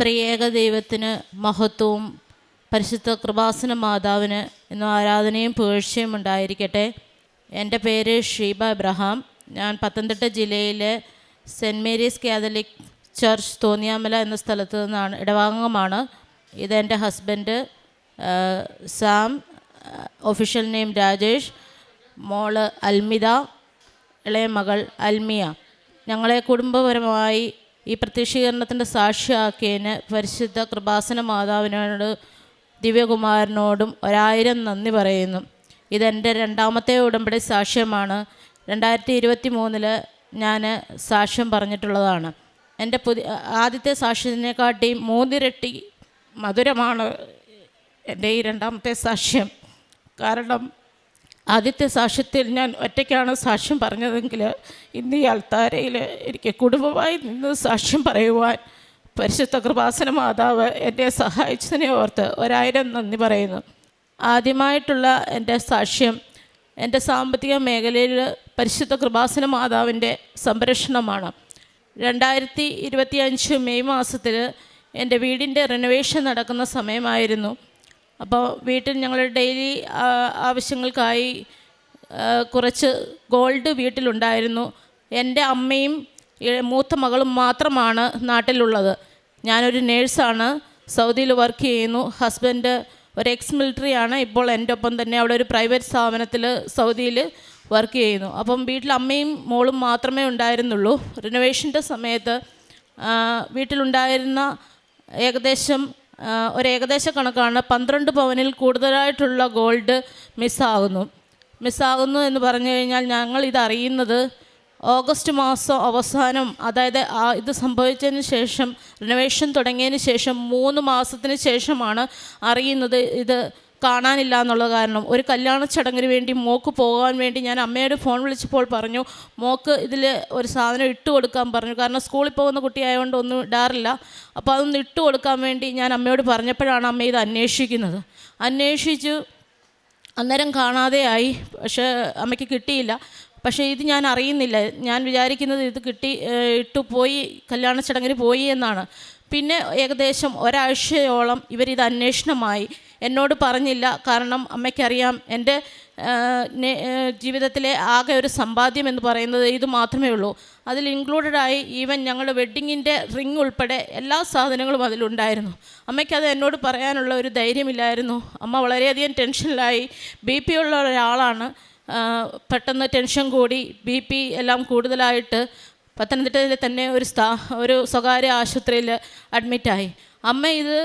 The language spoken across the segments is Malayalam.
ത്രിയേക ദൈവത്തിന് മഹത്വവും പരിശുദ്ധ കൃപാസന മാതാവിന് ഇന്ന് ആരാധനയും പുകഴ്ചയും ഉണ്ടായിരിക്കട്ടെ. എൻ്റെ പേര് ഷീബ എബ്രഹാം. ഞാൻ പത്തനംതിട്ട ജില്ലയിലെ cent Mary's Catholic church Thonniyamala എന്ന സ്ഥലത്ത് നിന്നാണ്, ഇടവാംഗമാണ്. ഇതെൻ്റെ husband Sam, official name Rajesh, മോള് അൽമിത, ഇളയ മകൾ അൽമിയ. ഞങ്ങളെ കുടുംബപരമായി ഈ പ്രത്യക്ഷീകരണത്തിൻ്റെ സാക്ഷിയാക്കിയതിന് പരിശുദ്ധ കൃപാസന മാതാവിനോട് ദിവ്യകുമാരനോടും 1000 നന്ദി പറയുന്നു. ഇതെൻ്റെ രണ്ടാമത്തെ ഉടമ്പടി സാക്ഷ്യമാണ്. 2023 ഞാൻ സാക്ഷ്യം പറഞ്ഞിട്ടുള്ളതാണ്. എൻ്റെ ആദ്യത്തെ സാക്ഷ്യത്തിനെക്കാട്ടി 3 ഇരട്ടി മധുരമാണ് എൻ്റെ ഈ രണ്ടാമത്തെ സാക്ഷ്യം. കാരണം ആദ്യത്തെ സാക്ഷ്യത്തിൽ ഞാൻ ഒറ്റയ്ക്കാണ് സാക്ഷ്യം പറഞ്ഞതെങ്കിൽ ഇന്ന് ഈ അൾത്താരയിൽ എനിക്ക് കുടുംബമായി നിന്ന് സാക്ഷ്യം പറയുവാൻ പരിശുദ്ധ കൃപാസന മാതാവ് എന്നെ സഹായിച്ചതിനെ ഓർത്ത് 1000 നന്ദി പറയുന്നു. ആദ്യമായിട്ടുള്ള എൻ്റെ സാക്ഷ്യം എൻ്റെ സാമ്പത്തിക മേഖലയിൽ പരിശുദ്ധ കൃപാസന മാതാവിൻ്റെ സംരക്ഷണമാണ്. 2025 മെയ് മാസത്തിൽ എൻ്റെ വീടിൻ്റെ റിനോവേഷൻ നടക്കുന്ന സമയമായിരുന്നു. അപ്പോൾ വീട്ടിൽ ഞങ്ങൾ ഡെയിലി ആവശ്യങ്ങൾക്കായി കുറച്ച് ഗോൾഡ് വീട്ടിലുണ്ടായിരുന്നു. എൻ്റെ അമ്മയും മൂത്ത മകളും മാത്രമാണ് നാട്ടിലുള്ളത്. ഞാനൊരു നേഴ്സാണ്, സൗദിയിൽ വർക്ക് ചെയ്യുന്നു. ഹസ്ബൻഡ് ഒരു എക്സ് മിലിറ്ററി ആണ്. ഇപ്പോൾ എൻ്റെ ഒപ്പം തന്നെ അവിടെ ഒരു പ്രൈവറ്റ് സ്ഥാപനത്തിൽ സൗദിയിൽ വർക്ക് ചെയ്യുന്നു. അപ്പം വീട്ടിൽ അമ്മയും മോളും മാത്രമേ ഉണ്ടായിരുന്നുള്ളൂ. റിനോവേഷൻ്റെ സമയത്ത് വീട്ടിലുണ്ടായിരുന്ന ഏകദേശ കണക്കാണ് 12 പവനിൽ കൂടുതലായിട്ടുള്ള ഗോൾഡ് മിസ്സാകുന്നു എന്ന് പറഞ്ഞു കഴിഞ്ഞാൽ ഞങ്ങൾ ഇതറിയുന്നത് ഓഗസ്റ്റ് മാസം അവസാനം, അതായത് ഇത് സംഭവിച്ചതിന് ശേഷം, റിനോവേഷൻ തുടങ്ങിയതിന് ശേഷം 3 മാസത്തിന് ശേഷമാണ് അറിയുന്നത് ഇത് കാണാനില്ല എന്നുള്ള. കാരണം ഒരു കല്യാണ ചടങ്ങിന് വേണ്ടി മോക്ക് പോകാൻ വേണ്ടി ഞാൻ അമ്മയോട് ഫോൺ വിളിച്ചപ്പോൾ പറഞ്ഞു മോക്ക് ഇതിൽ ഒരു സാധനം ഇട്ട് കൊടുക്കാൻ പറഞ്ഞു. കാരണം സ്കൂളിൽ പോകുന്ന കുട്ടിയായതുകൊണ്ട് ഒന്നും ഇടാറില്ല. അപ്പോൾ അതൊന്ന് ഇട്ട് കൊടുക്കാൻ വേണ്ടി ഞാൻ അമ്മയോട് പറഞ്ഞപ്പോഴാണ് അമ്മ ഇത് അന്വേഷിച്ചു. അന്നേരം കാണാതെയായി. പക്ഷേ അമ്മയ്ക്ക് കിട്ടിയില്ല. പക്ഷേ ഇത് ഞാൻ അറിയുന്നില്ല. ഞാൻ വിചാരിക്കുന്നത് ഇത് ഇട്ടുപോയി, കല്യാണ ചടങ്ങിന് പോയി എന്നാണ്. പിന്നെ ഏകദേശം ഒരാഴ്ചയോളം ഇവരിത് അന്വേഷണമായി. എന്നോട് പറഞ്ഞില്ല. കാരണം അമ്മയ്ക്കറിയാം എൻ്റെ ജീവിതത്തിലെ ആകെ ഒരു സമ്പാദ്യം എന്ന് പറയുന്നത് ഇത് മാത്രമേ ഉള്ളൂ. അതിൽ ഇൻക്ലൂഡഡായി ഈവൻ ഞങ്ങളുടെ വെഡ്ഡിങ്ങിൻ്റെ റിങ് ഉൾപ്പെടെ എല്ലാ സാധനങ്ങളും അതിലുണ്ടായിരുന്നു. അമ്മയ്ക്കത് എന്നോട് പറയാനുള്ള ഒരു ധൈര്യമില്ലായിരുന്നു. അമ്മ വളരെയധികം ടെൻഷനിലായി. BP ഉള്ള ഒരാളാണ്. പെട്ടെന്ന് ടെൻഷൻ കൂടി BP എല്ലാം കൂടുതലായിട്ട് പത്തനംതിട്ടയിൽ തന്നെ ഒരു സ്വകാര്യ ആശുപത്രിയിൽ അഡ്മിറ്റായി. അമ്മ ഇത്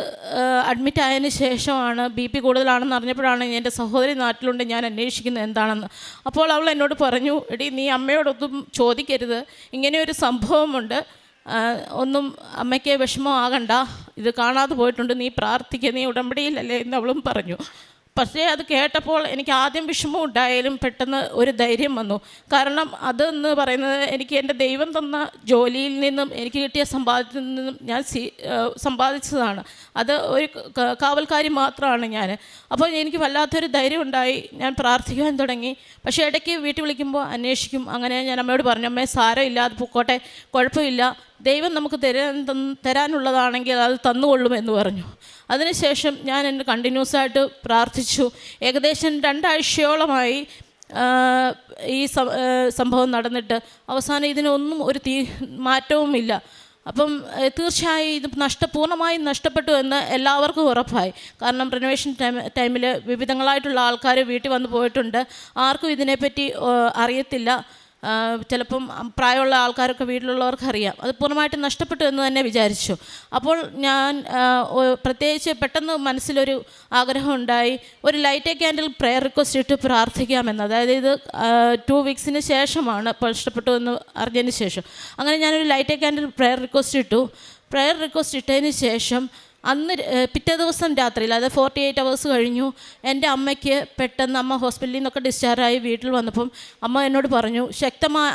അഡ്മിറ്റായതിന് ശേഷമാണ് BP കൂടുതലാണെന്ന് അറിഞ്ഞപ്പോഴാണ് എൻ്റെ സഹോദരി നാട്ടിലുണ്ട്, ഞാൻ അന്വേഷിക്കുന്നത് എന്താണെന്ന്. അപ്പോൾ അവൾ എന്നോട് പറഞ്ഞു, എടി നീ അമ്മയോടൊന്നും ചോദിക്കരുത്, ഇങ്ങനെയൊരു സംഭവമുണ്ട്, ഒന്നും അമ്മയ്ക്ക് വിഷമമാകണ്ട, ഇത് കാണാതെ പോയിട്ടുണ്ട്, നീ പ്രാർത്ഥിക്കുക, നീ ഉടമ്പടിയിലല്ലേ എന്ന് അവളും പറഞ്ഞു. പക്ഷേ അത് കേട്ടപ്പോൾ എനിക്ക് ആദ്യം വിഷമം ഉണ്ടായാലും പെട്ടെന്ന് ഒരു ധൈര്യം വന്നു. കാരണം അതെന്ന് പറയുന്നത് എനിക്ക് എൻ്റെ ദൈവം തന്ന ജോലിയിൽ നിന്നും എനിക്ക് കിട്ടിയ സമ്പാദ്യത്തിൽ നിന്നും ഞാൻ സമ്പാദിച്ചതാണ്. അത് ഒരു കാവൽക്കാരി മാത്രമാണ് ഞാൻ. അപ്പോൾ എനിക്ക് വല്ലാത്തൊരു ധൈര്യം ഉണ്ടായി. ഞാൻ പ്രാർത്ഥിക്കാൻ തുടങ്ങി. പക്ഷേ ഇടയ്ക്ക് വീട്ടിൽ വിളിക്കുമ്പോൾ അന്വേഷിക്കും. അങ്ങനെ ഞാൻ അമ്മയോട് പറഞ്ഞു, അമ്മേ സാരമില്ല, അത് പൊക്കോട്ടെ, കുഴപ്പമില്ല, ദൈവം നമുക്ക് തരാനുള്ളതാണെങ്കിൽ അത് തന്നുകൊള്ളുമെന്ന് പറഞ്ഞു. അതിനുശേഷം ഞാൻ എൻ്റെ കണ്ടിന്യൂസായിട്ട് പ്രാർത്ഥിച്ചു. ഏകദേശം 2 ആഴ്ചയോളമായി ഈ സംഭവം നടന്നിട്ട് അവസാനം ഇതിനൊന്നും ഒരു മാറ്റവുമില്ല. അപ്പം തീർച്ചയായും ഇത് പൂർണ്ണമായും നഷ്ടപ്പെട്ടു എന്ന് എല്ലാവർക്കും ഉറപ്പായി. കാരണം റിനോവേഷൻ ടൈമിൽ വിവിധങ്ങളായിട്ടുള്ള ആൾക്കാർ വീട്ടിൽ വന്ന് പോയിട്ടുണ്ട്. ആർക്കും ഇതിനെപ്പറ്റി അറിയത്തില്ല. ചിലപ്പം പ്രായമുള്ള ആൾക്കാരൊക്കെ വീട്ടിലുള്ളവർക്ക് അറിയാം. അത് പൂർണ്ണമായിട്ട് നഷ്ടപ്പെട്ടു എന്ന് തന്നെ വിചാരിച്ചു. അപ്പോൾ ഞാൻ പ്രത്യേകിച്ച് പെട്ടെന്ന് മനസ്സിലൊരു ആഗ്രഹം ഉണ്ടായി, ഒരു light A candle prayer request ഇട്ട് പ്രാർത്ഥിക്കാമെന്ന്. അതായത് ഇത് 2 വീക്സിന് ശേഷമാണ് നഷ്ടപ്പെട്ടു എന്ന് അറിഞ്ഞതിന് ശേഷം. അങ്ങനെ ഞാനൊരു light A candle prayer request ഇട്ടതിന് ശേഷം പിറ്റേ ദിവസം രാത്രിയിൽ, അതായത് 48 hours കഴിഞ്ഞു, എൻ്റെ അമ്മയ്ക്ക് പെട്ടെന്ന് അമ്മ ഹോസ്പിറ്റലിൽ നിന്നൊക്കെ ഡിസ്ചാർജായി വീട്ടിൽ വന്നപ്പം അമ്മ എന്നോട് പറഞ്ഞു,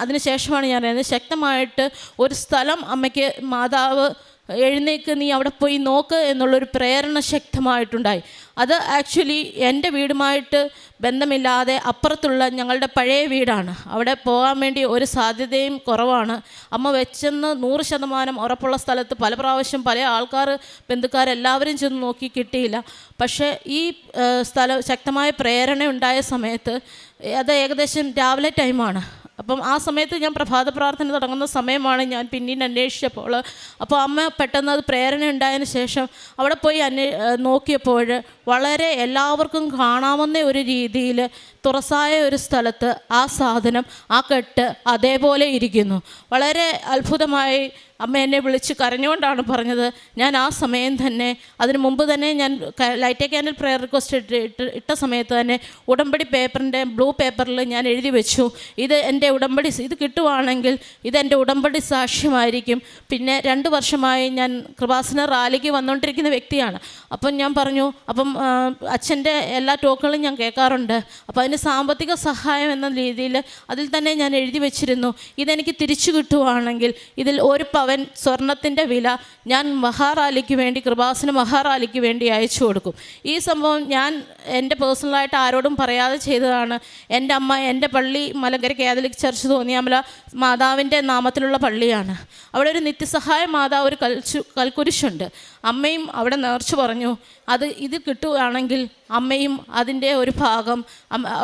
അതിന് ശേഷമാണ് ഞാൻ അറിയുന്നത്, ശക്തമായിട്ട് ഒരു സ്ഥലം അമ്മയ്ക്ക് മാതാവ് എഴുന്നേക്ക്, നീ അവിടെ പോയി നോക്ക് എന്നുള്ളൊരു പ്രേരണ ശക്തമായിട്ടുണ്ടായി. അത് ആക്ച്വലി എൻ്റെ വീടുമായിട്ട് ബന്ധമില്ലാതെ അപ്പുറത്തുള്ള ഞങ്ങളുടെ പഴയ വീടാണ്. അവിടെ പോകാൻ വേണ്ടി ഒരു സാധ്യതയും കുറവാണ്. അമ്മ വെച്ചെന്ന് 100% ഉറപ്പുള്ള സ്ഥലത്ത് പല പ്രാവശ്യം പല ആൾക്കാർ, ബന്ധുക്കാരെല്ലാവരും ചെന്ന് നോക്കി, കിട്ടിയില്ല. പക്ഷേ ഈ സ്ഥലം ശക്തമായ പ്രേരണ ഉണ്ടായ സമയത്ത്, അത് ഏകദേശം രാവിലെ ടൈമാണ്. അപ്പം ആ സമയത്ത് ഞാൻ പ്രഭാത പ്രാർത്ഥന തുടങ്ങുന്ന സമയമാണ്. ഞാൻ പിന്നീട് അന്വേഷിച്ചപ്പോൾ, അപ്പോൾ അമ്മ പെട്ടെന്ന് അത് പ്രേരണ ഉണ്ടായതിന് ശേഷം അവിടെ പോയി നോക്കിയപ്പോൾ വളരെ എല്ലാവർക്കും കാണാവുന്ന ഒരു രീതിയിൽ തുറസായ ഒരു സ്ഥലത്ത് ആ സാധനം, ആ കെട്ട് അതേപോലെ ഇരിക്കുന്നു. വളരെ അത്ഭുതമായി അമ്മ എന്നെ വിളിച്ച് കരഞ്ഞുകൊണ്ടാണ് പറഞ്ഞത്. ഞാൻ ആ സമയം തന്നെ, അതിന് മുമ്പ് തന്നെ ഞാൻ ലൈറ്റ് ക്യാൻഡിൽ പ്രെയർ റിക്വസ്റ്റ് ഇട്ട സമയത്ത് തന്നെ ഉടമ്പടി പേപ്പറിൻ്റെ ബ്ലൂ പേപ്പറിൽ ഞാൻ എഴുതി വെച്ചു, ഇത് എൻ്റെ ഉടമ്പടി, ഇത് കിട്ടുവാണെങ്കിൽ ഇതെൻ്റെ ഉടമ്പടി സാക്ഷ്യമായിരിക്കും. പിന്നെ 2 വർഷമായി ഞാൻ കൃപാസന റാലിക്ക് വന്നുകൊണ്ടിരിക്കുന്ന വ്യക്തിയാണ്. അപ്പം ഞാൻ പറഞ്ഞു, അപ്പം അച്ഛൻ്റെ എല്ലാ ടോക്കുകളും ഞാൻ കേൾക്കാറുണ്ട്, അപ്പോൾ അതിന് സാമ്പത്തിക സഹായം എന്ന രീതിയിൽ അതിൽ തന്നെ ഞാൻ എഴുതി വെച്ചിരുന്നു, ഇതെനിക്ക് തിരിച്ചു കിട്ടുവാണെങ്കിൽ ഇതിൽ 1 പവൻ സ്വർണത്തിൻ്റെ വില ഞാൻ മഹാറാലിക്ക് വേണ്ടി, കൃപാസന മഹാറാലിക്ക് വേണ്ടി അയച്ചു കൊടുക്കും. ഈ സംഭവം ഞാൻ എൻ്റെ പേഴ്സണലായിട്ട് ആരോടും പറയാതെ ചെയ്തതാണ്. എൻ്റെ അമ്മ, എൻ്റെ പള്ളി മലങ്കര കാത്തലിക് ചർച്ച് തോന്നിയാമല മാതാവിൻ്റെ നാമത്തിലുള്ള പള്ളിയാണ്. അവിടെ ഒരു നിത്യസഹായ മാതാവ്, ഒരു കൽക്കുരിശുണ്ട്. അമ്മയും അവിടെ നേർച്ച പറഞ്ഞു, ഇത് കിട്ടുകയാണെങ്കിൽ അമ്മയും അതിൻ്റെ ഒരു ഭാഗം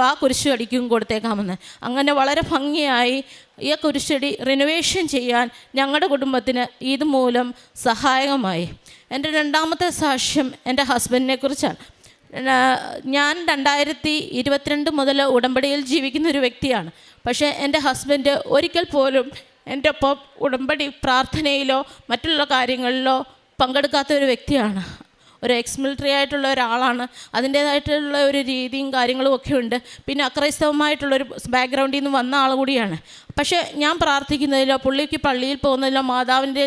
ആ കുരിശടി കൊടുത്തേക്കാമെന്ന്. അങ്ങനെ വളരെ ഭംഗിയായി ഈ കുരിശടി റിനോവേഷൻ ചെയ്യാൻ ഞങ്ങളുടെ കുടുംബത്തിന് ഇതുമൂലം സഹായകമായി. എൻ്റെ രണ്ടാമത്തെ സാക്ഷ്യം എൻ്റെ ഹസ്ബൻഡിനെ കുറിച്ചാണ്. ഞാൻ 2022 മുതൽ ഉടമ്പടിയിൽ ജീവിക്കുന്ന ഒരു വ്യക്തിയാണ്. പക്ഷേ എൻ്റെ ഹസ്ബൻഡ് ഒരിക്കൽ പോലും എൻ്റെ ഒപ്പം ഉടമ്പടി പ്രാർത്ഥനയിലോ മറ്റുള്ള കാര്യങ്ങളിലോ പങ്കെടുക്കാത്ത ഒരു വ്യക്തിയാണ്. ഒരു എക്സ് മിലിറ്ററി ആയിട്ടുള്ള ഒരാളാണ്. അതിൻ്റേതായിട്ടുള്ള ഒരു രീതിയും കാര്യങ്ങളും ഒക്കെ ഉണ്ട്. പിന്നെ അക്രൈസ്തവമായിട്ടുള്ളൊരു ബാക്ക്ഗ്രൗണ്ടിൽ നിന്ന് വന്ന ആൾ കൂടിയാണ്. പക്ഷേ ഞാൻ പ്രാർത്ഥിക്കുന്നതിലോ പുള്ളിക്ക് പള്ളിയിൽ പോകുന്നതിലോ മാതാവിൻ്റെ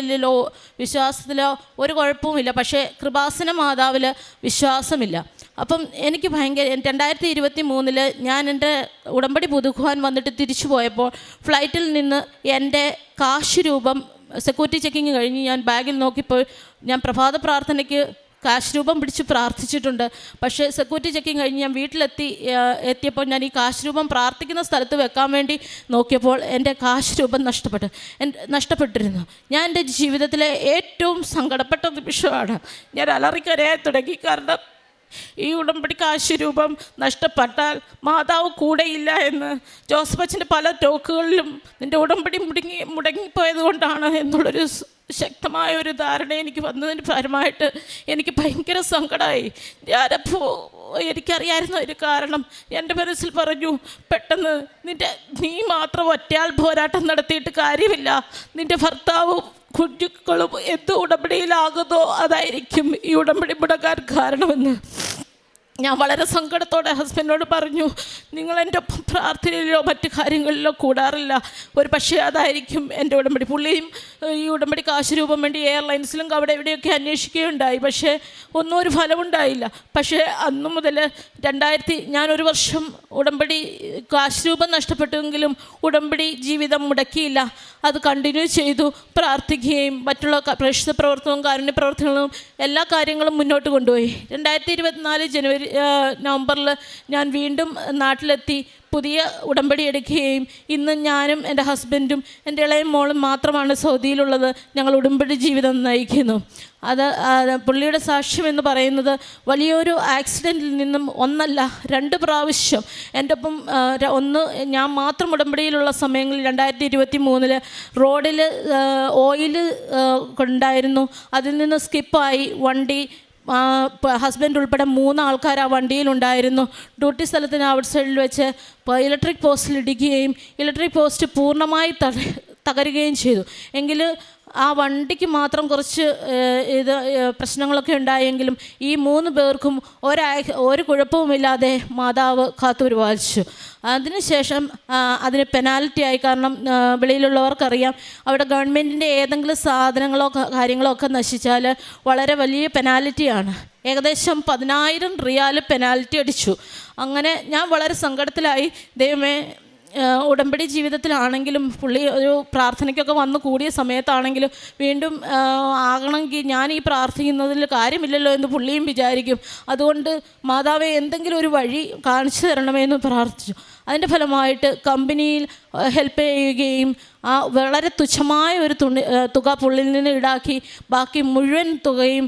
വിശ്വാസത്തിലോ ഒരു കുഴപ്പവുമില്ല. പക്ഷേ കൃപാസന മാതാവിൽ വിശ്വാസമില്ല. അപ്പം എനിക്ക് ഭയങ്കര 2023 ഞാൻ എൻ്റെ ഉടമ്പടി പുതുക്കുവാൻ വന്നിട്ട് തിരിച്ചു പോയപ്പോൾ ഫ്ലൈറ്റിൽ നിന്ന് എൻ്റെ കാശ് രൂപം സെക്യൂരിറ്റി ചെക്കിങ് കഴിഞ്ഞ് ഞാൻ ബാഗിൽ നോക്കിയപ്പോൾ ഞാൻ പ്രഭാത പ്രാർത്ഥനയ്ക്ക് കാശ് രൂപം പിടിച്ച് പ്രാർത്ഥിച്ചിട്ടുണ്ട്. പക്ഷേ സെക്യൂരിറ്റി ചെക്കിങ് കഴിഞ്ഞ് ഞാൻ എത്തിയപ്പോൾ ഞാൻ ഈ കാശ് രൂപം പ്രാർത്ഥിക്കുന്ന സ്ഥലത്ത് വെക്കാൻ വേണ്ടി നോക്കിയപ്പോൾ എൻ്റെ കാശ് രൂപം നഷ്ടപ്പെട്ടിരുന്നു. ഞാൻ എൻ്റെ ജീവിതത്തിലെ ഏറ്റവും സങ്കടപ്പെട്ട നിമിഷമാണ്. ഞാൻ അലറിക്കരയായി തുടങ്ങി. കാരണം ഈ ഉടമ്പടി കാശ് രൂപം നഷ്ടപ്പെട്ടാൽ മാതാവ് കൂടെയില്ല എന്ന് ജോസഫ് അച്ഛൻ്റെ പല ടോക്കുകളിലും നിൻ്റെ ഉടമ്പടി മുടങ്ങിപ്പോയത് കൊണ്ടാണ് എന്നുള്ളൊരു ശക്തമായ ഒരു ധാരണ എനിക്ക് വന്നതിന് ഫലമായിട്ട് എനിക്ക് ഭയങ്കര സങ്കടമായി. ഞാനപ്പോൾ എനിക്കറിയായിരുന്ന ഒരു കാരണം എൻ്റെ മനസ്സിൽ പറഞ്ഞു, പെട്ടെന്ന് നീ മാത്രം ഒറ്റയാൾ പോരാട്ടം നടത്തിയിട്ട് കാര്യമില്ല, നിൻ്റെ ഭർത്താവും കുഞ്ഞുക്കളും എന്ത് ഉടമ്പടിയിലാകുന്നോ അതായിരിക്കും ഈ ഉടമ്പടി മുടങ്ങാൻ കാരണമെന്ന് ഞാൻ വളരെ സങ്കടത്തോടെ ഹസ്ബൻഡിനോട് പറഞ്ഞു. നിങ്ങൾ എൻ്റെ ഒപ്പം പ്രാർത്ഥനയിലോ മറ്റു കാര്യങ്ങളിലോ കൂടാറില്ല, ഒരു പക്ഷേ അതായിരിക്കും എൻ്റെ ഉടമ്പടി. പുള്ളിയും ഈ ഉടമ്പടി കാശ് രൂപം വേണ്ടി എയർലൈൻസിലും അവിടെ എവിടെയൊക്കെ അന്വേഷിക്കുകയുണ്ടായി. പക്ഷേ ഒന്നും ഒരു ഫലമുണ്ടായില്ല. പക്ഷേ അന്നു മുതൽ ഞാൻ 1 വർഷം ഉടമ്പടി കാശ് രൂപം നഷ്ടപ്പെട്ടുവെങ്കിലും ഉടമ്പടി ജീവിതം മുടക്കിയില്ല. അത് കണ്ടിന്യൂ ചെയ്തു. പ്രാർത്ഥിക്കുകയും മറ്റുള്ള പ്രേക്ഷിത പ്രവർത്തനവും കാരുണ്യ പ്രവർത്തനങ്ങളും എല്ലാ കാര്യങ്ങളും മുന്നോട്ട് കൊണ്ടുപോയി. 2024 നവംബറിൽ ഞാൻ വീണ്ടും നാട്ടിലെത്തി പുതിയ ഉടമ്പടി എടുക്കുകയും ഇന്ന് ഞാനും എൻ്റെ ഹസ്ബൻഡും എൻ്റെ ഇളയ മോളും മാത്രമാണ് സൗദിയിലുള്ളത്. ഞങ്ങൾ ഉടമ്പടി ജീവിതം നയിക്കുന്നു. പുള്ളിയുടെ സാക്ഷ്യം എന്ന് പറയുന്നത് വലിയൊരു ആക്സിഡൻറ്റിൽ നിന്നും 1 അല്ല 2 പ്രാവശ്യം എൻ്റെ ഒപ്പം ഞാൻ മാത്രം ഉടമ്പടിയിലുള്ള സമയങ്ങളിൽ 2023 റോഡിൽ ഓയിൽ ഉണ്ടായിരുന്നു. അതിൽ നിന്ന് സ്കിപ്പായി വണ്ടി. ഹസ്ബൻഡ് ഉൾപ്പെടെ 3 ആൾക്കാർ ആ വണ്ടിയിലുണ്ടായിരുന്നു. ഡ്യൂട്ടി സ്ഥലത്തിന് ഔട്ട് സൈഡിൽ വെച്ച് ഇലക്ട്രിക് പോസ്റ്റിൽ ഇടിക്കുകയും ഇലക്ട്രിക് പോസ്റ്റ് പൂർണ്ണമായി തകരുകയും ചെയ്തു. എങ്കിൽ ആ വണ്ടിക്ക് മാത്രം കുറച്ച് പ്രശ്നങ്ങളൊക്കെ ഉണ്ടായെങ്കിലും ഈ 3 പേർക്കും ഒരു കുഴപ്പവുമില്ലാതെ മാതാവ് കാത്തുപരിപാലിച്ചു. അതിനുശേഷം അതിന് പെനാൽറ്റി ആയി. കാരണം വെളിയിലുള്ളവർക്കറിയാം, അവിടെ ഗവൺമെൻറ്റിൻ്റെ ഏതെങ്കിലും സാധനങ്ങളോ കാര്യങ്ങളോ ഒക്കെ നശിച്ചാൽ വളരെ വലിയ പെനാൽറ്റിയാണ്. ഏകദേശം 10,000 റിയാൽ പെനാൽറ്റി അടിച്ചു. അങ്ങനെ ഞാൻ വളരെ സങ്കടത്തിലായി. ദൈവമേ, ഉടമ്പടി ജീവിതത്തിലാണെങ്കിലും പുള്ളി ഒരു പ്രാർത്ഥനയ്ക്കൊക്കെ വന്ന് കൂടിയ സമയത്താണെങ്കിലും വീണ്ടും ആകണമെങ്കിൽ ഞാൻ ഈ പ്രാർത്ഥിക്കുന്നതിൽ കാര്യമില്ലല്ലോ എന്ന് പുള്ളിയും വിചാരിക്കും. അതുകൊണ്ട് മാതാവേ എന്തെങ്കിലും ഒരു വഴി കാണിച്ചു തരണമെന്ന് പ്രാർത്ഥിച്ചു. അതിൻ്റെ ഫലമായിട്ട് കമ്പനിയിൽ ഹെൽപ്പ് ചെയ്യുകയും ആ വളരെ തുച്ഛമായ ഒരു തുക പുള്ളിൽ നിന്ന് ഈടാക്കി ബാക്കി മുഴുവൻ തുകയും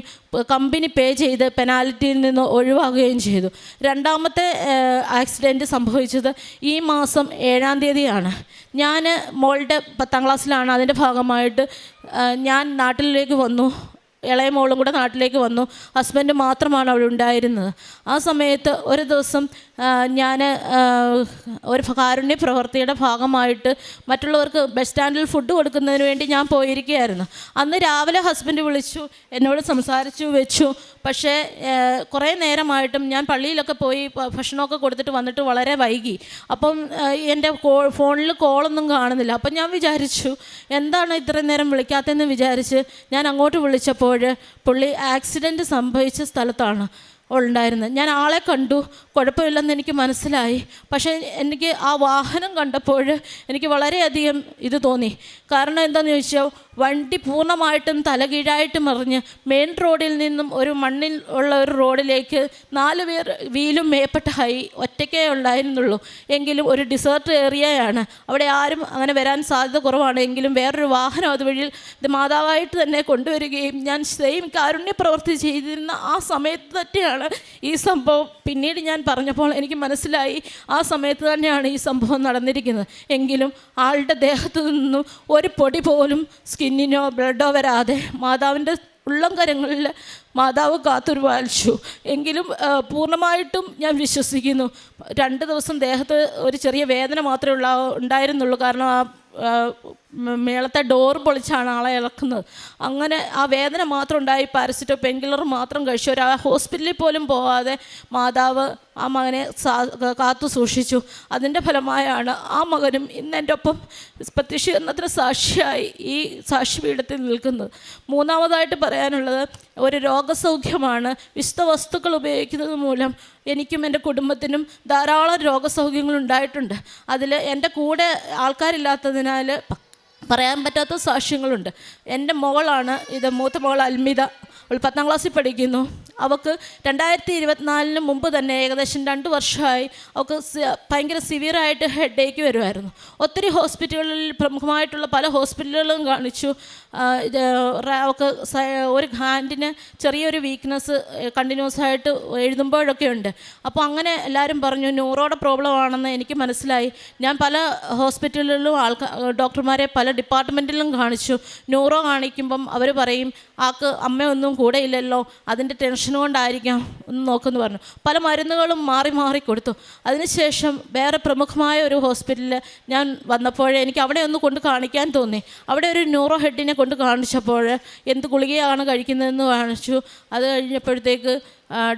കമ്പനി പേ ചെയ്ത് പെനാൽറ്റിയിൽ നിന്ന് ഒഴിവാക്കുകയും ചെയ്തു. രണ്ടാമത്തെ ആക്സിഡൻറ്റ് സംഭവിച്ചത് ഈ മാസം 7-ാം തീയതിയാണ്. ഞാൻ മോളുടെ 10ാം ക്ലാസ്സിലാണ്. അതിൻ്റെ ഭാഗമായിട്ട് ഞാൻ നാട്ടിലേക്ക് വന്നു. ഇളയ മോളും കൂടെ നാട്ടിലേക്ക് വന്നു. ഹസ്ബൻഡ് മാത്രമാണ് അവിടെ ഉണ്ടായിരുന്നത്. ആ സമയത്ത് ഒരു ദിവസം ഞാൻ ഒരു കാരുണ്യ പ്രവൃത്തിയുടെ ഭാഗമായിട്ട് മറ്റുള്ളവർക്ക് ബസ് സ്റ്റാൻഡിൽ ഫുഡ് കൊടുക്കുന്നതിന് വേണ്ടി ഞാൻ പോയിരിക്കുകയായിരുന്നു. അന്ന് രാവിലെ ഹസ്ബൻഡ് വിളിച്ചു, എന്നോട് സംസാരിച്ചു വെച്ചു. പക്ഷേ കുറേ നേരമായിട്ടും ഞാൻ പള്ളിയിലൊക്കെ പോയി ഭക്ഷണമൊക്കെ കൊടുത്തിട്ട് വന്നിട്ട് വളരെ വൈകി. അപ്പം എൻ്റെ ഫോണിൽ കോളൊന്നും കാണുന്നില്ല. അപ്പം ഞാൻ വിചാരിച്ചു എന്താണ് ഇത്രയും നേരം വിളിക്കാത്തതെന്ന് വിചാരിച്ച് ഞാൻ അങ്ങോട്ട് വിളിച്ചപ്പോൾ പുള്ളി ആക്സിഡൻറ്റ് സംഭവിച്ച സ്ഥലത്താണ് ഉണ്ടായിരുന്നത്. ഞാൻ ആളെ കണ്ടു, കുഴപ്പമില്ലെന്ന് എനിക്ക് മനസ്സിലായി. പക്ഷേ എനിക്ക് ആ വാഹനം കണ്ടപ്പോൾ എനിക്ക് വളരെയധികം ഇത് തോന്നി. കാരണം എന്താണെന്ന് ചോദിച്ചാൽ വണ്ടി പൂർണ്ണമായിട്ടും തലകീഴായിട്ട് മറിഞ്ഞ് മെയിൻ റോഡിൽ നിന്നും ഒരു മണ്ണിൽ ഉള്ള ഒരു റോഡിലേക്ക് 4 പേർ വീലും മേപ്പെട്ടായി ഒറ്റയ്ക്കേ ഉണ്ടായിരുന്നുള്ളൂ. എങ്കിലും ഒരു ഡിസേർട്ട് ഏരിയയാണ്, അവിടെ ആരും അങ്ങനെ വരാൻ സാധ്യത കുറവാണ്. എങ്കിലും വേറൊരു വാഹനം അതുവഴി മാതാവായിട്ട് തന്നെ കൊണ്ടുവരികയും ഞാൻ സെയിം കാരുണ്യ പ്രവൃത്തി ചെയ്തിരുന്ന ആ സമയത്ത് തന്നെയാണ് ഈ സംഭവം. പിന്നീട് ഞാൻ പറഞ്ഞപ്പോൾ എനിക്ക് മനസ്സിലായി ആ സമയത്ത് തന്നെയാണ് ഈ സംഭവം നടന്നിരിക്കുന്നത്. എങ്കിലും ആളുടെ ദേഹത്തു നിന്നും ഒരു പൊടി പോലും സ്കിന്നിനോ ബ്ലഡോ വരാതെ മാതാവിൻ്റെ ഉള്ളം കരങ്ങളിൽ മാതാവ് കാത്തുരുവാലിച്ചു. എങ്കിലും പൂർണ്ണമായിട്ടും ഞാൻ വിശ്വസിക്കുന്നു 2 ദിവസം ദേഹത്ത് ഒരു ചെറിയ വേദന മാത്രമേ ഉണ്ടായിരുന്നുള്ളൂ. കാരണം ആ മേളത്തെ ഡോർ പൊളിച്ചാണ് ആളെ ഇളക്കുന്നത്. അങ്ങനെ ആ വേദന മാത്രം ഉണ്ടായി. പാരസിറ്റോ പെയിൻ കില്ലർ മാത്രം കഴിച്ചു. ഒരു ഹോസ്പിറ്റലിൽ പോലും പോകാതെ മാതാവ് ആ മകനെ കാത്തു സൂക്ഷിച്ചു. അതിൻ്റെ ഫലമായാണ് ആ മകനും ഇന്ന് എൻ്റെ ഒപ്പം പ്രത്യക്ഷീകരണത്തിന് സാക്ഷിയായി ഈ സാക്ഷിപീഠത്തിൽ നിൽക്കുന്നത്. മൂന്നാമതായിട്ട് പറയാനുള്ളത് ഒരു രോഗസൗഖ്യമാണ്. വിശുദ്ധ വസ്തുക്കൾ ഉപയോഗിക്കുന്നത് മൂലം എനിക്കും എൻ്റെ കുടുംബത്തിനും ധാരാളം രോഗസൗഖ്യങ്ങൾ ഉണ്ടായിട്ടുണ്ട്. അതിൽ എൻ്റെ കൂടെ ആൾക്കാരില്ലാത്തതിനാൽ പറയാൻ പറ്റാത്ത സാക്ഷ്യങ്ങളുണ്ട്. എൻ്റെ മോളാണ് ഇത്, മൂത്ത മോൾ അൽമിത. അവൾ 10ാം ക്ലാസ്സിൽ പഠിക്കുന്നു. അവൾക്ക് 2024 മുമ്പ് തന്നെ ഏകദേശം 2 വർഷമായി അവൾക്ക് ഭയങ്കര സിവിയറായിട്ട് ഹെഡേക്ക് വരുമായിരുന്നു. ഒത്തിരി ഹോസ്പിറ്റലുകളിൽ, പ്രമുഖമായിട്ടുള്ള പല ഹോസ്പിറ്റലുകളും കാണിച്ചു. അവൾക്ക് ഒരു ഹാൻഡിന് ചെറിയൊരു വീക്ക്നെസ് കണ്ടിന്യൂസ് ആയിട്ട് എഴുതുമ്പോഴൊക്കെ ഉണ്ട്. അപ്പോൾ അങ്ങനെ എല്ലാവരും പറഞ്ഞു ന്യൂറോയുടെ പ്രോബ്ലം ആണെന്ന് എനിക്ക് മനസ്സിലായി. ഞാൻ പല ഹോസ്പിറ്റലുകളിലും ഡോക്ടർമാരെ പല ഡിപ്പാർട്ട്മെൻറ്റിലും കാണിച്ചു. ന്യൂറോ കാണിക്കുമ്പം അവർ പറയും ആൾക്ക് അമ്മയൊന്നും കൂടെ ഇല്ലല്ലോ, അതിൻ്റെ ടെൻഷൻ കൊണ്ടായിരിക്കാം, ഒന്ന് നോക്കുമെന്ന് പറഞ്ഞു. പല മരുന്നുകളും മാറി മാറി കൊടുത്തു. അതിനുശേഷം വേറെ പ്രമുഖമായ ഒരു ഹോസ്പിറ്റലിൽ ഞാൻ വന്നപ്പോൾ എനിക്ക് അവിടെ ഒന്ന് കൊണ്ട് കാണിക്കാൻ തോന്നി. അവിടെ ഒരു ന്യൂറോ ഹെഡിനെ കൊണ്ട് കാണിച്ചപ്പോൾ എന്ത് ഗുളികയാണ് കഴിക്കുന്നതെന്ന് കാണിച്ചു. അത് കഴിഞ്ഞപ്പോഴത്തേക്ക്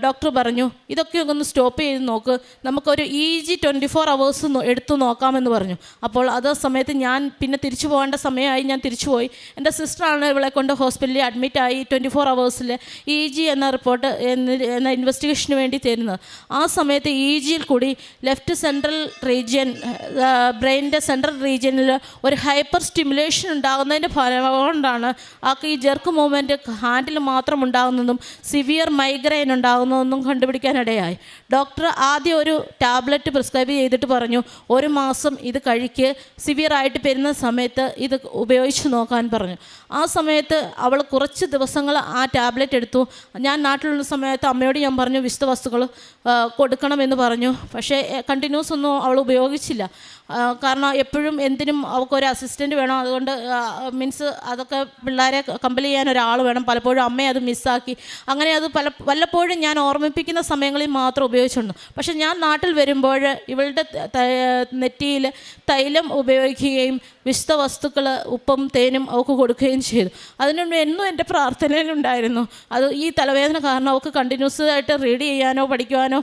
ഡോക്ടർ പറഞ്ഞു ഇതൊക്കെ ഒന്ന് സ്റ്റോപ്പ് ചെയ്ത് നോക്ക്, നമുക്കൊരു EG 24 hours എടുത്തു നോക്കാമെന്ന് പറഞ്ഞു. അപ്പോൾ അതേ സമയത്ത് ഞാൻ പിന്നെ തിരിച്ചു പോകേണ്ട സമയമായി. ഞാൻ തിരിച്ചുപോയി. എൻ്റെ സിസ്റ്ററാണ് ഇവളെ കൊണ്ട് ഹോസ്പിറ്റലിൽ അഡ്മിറ്റായി 24 hours EG എന്ന റിപ്പോർട്ട് എന്ന ഇൻവെസ്റ്റിഗേഷന് വേണ്ടി തരുന്നത്. ആ സമയത്ത് EGയിൽ കൂടി ലെഫ്റ്റ് സെൻട്രൽ റീജിയൻ, ബ്രെയിനിൻ്റെ സെൻട്രൽ റീജിയനിൽ ഒരു ഹൈപ്പർ സ്റ്റിമുലേഷൻ ഉണ്ടാകുന്നതിൻ്റെ ഫലം കൊണ്ടാണ് ആൾക്ക് ഈ ജെർക്ക് മൂവ്മെൻറ്റ് ഹാൻഡിൽ മാത്രം ഉണ്ടാകുന്നതും സിവിയർ മൈഗ്രെയിൻ ഉണ്ടാകുന്നതൊന്നും കണ്ടുപിടിക്കാനിടയായി. ഡോക്ടർ ആദ്യം ഒരു ടാബ്ലറ്റ് പ്രിസ്ക്രൈബ് ചെയ്തിട്ട് പറഞ്ഞു 1 മാസം ഇത് കഴിക്ക്, സിവിയറായിട്ട് വരുന്ന സമയത്ത് ഇത് ഉപയോഗിച്ച് നോക്കാൻ പറഞ്ഞു. ആ സമയത്ത് അവൾ കുറച്ച് ദിവസങ്ങൾ ആ ടാബ്ലറ്റ് എടുത്തു. ഞാൻ നാട്ടിലുള്ള സമയത്ത് അമ്മയോട് ഞാൻ പറഞ്ഞു വിശുദ്ധ വസ്തുക്കൾ കൊടുക്കണമെന്ന് പറഞ്ഞു. പക്ഷേ കണ്ടിന്യൂസ് ഒന്നും അവൾ ഉപയോഗിച്ചില്ല. കാരണം എപ്പോഴും എന്തിനും അവൾക്കൊരു അസിസ്റ്റൻറ്റ് വേണം. അതുകൊണ്ട് മീൻസ് അതൊക്കെ പിള്ളേരെ കമ്പൽ ചെയ്യാൻ ഒരാൾ വേണം. പലപ്പോഴും അമ്മയെ അത് മിസ്സാക്കി. അങ്ങനെ അത് വല്ലപ്പോഴും ഞാൻ ഓർമ്മിപ്പിക്കുന്ന സമയങ്ങളിൽ മാത്രം ഉപയോഗിച്ചിട്ടുണ്ട്. പക്ഷേ ഞാൻ നാട്ടിൽ വരുമ്പോൾ ഇവളുടെ നെറ്റിയിൽ തൈലം ഉപയോഗിക്കുകയും വിശുദ്ധ വസ്തുക്കൾ ഉപ്പും തേനും അവൾക്ക് കൊടുക്കുകയും ചെയ്തു. അതിനുവേണ്ടി എന്നും എൻ്റെ പ്രാർത്ഥനയിലുണ്ടായിരുന്നു. അത് ഈ തലവേദന കാരണം അവൾക്ക് കണ്ടിന്യൂസ് ആയിട്ട് റീഡ് ചെയ്യാനോ പഠിക്കുവാനോ,